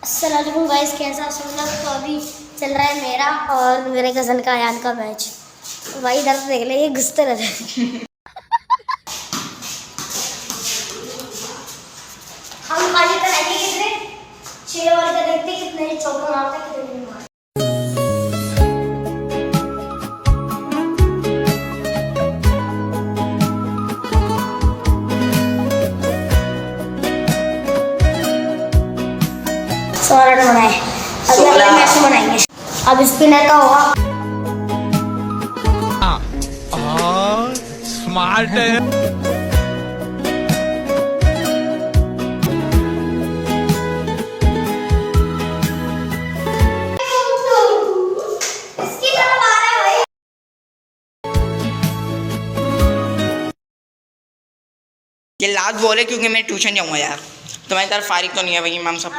अस्सलामुअलैकुम गाइस, कैसा सुनना। तो अभी चल रहा है मेरा और मेरे कज़न का अयान का मैच। भाई इधर से देख ले, ये घुसते रहते हैं। हम खाली कराएंगे कितने 6 ओवर का, देखते हैं कितने चौके मारते हैं, कितने नहीं मारते। सोलह रन बनाए, अभी अगले मैच में बनाएंगे। अब स्पिनर का होगा। स्मार्ट है। ये लास्ट बॉल है क्योंकि मैं ट्यूशन जाऊंगा यार। तुम्हारी तरफ फारिग तो नहीं है भाई इमाम साहब।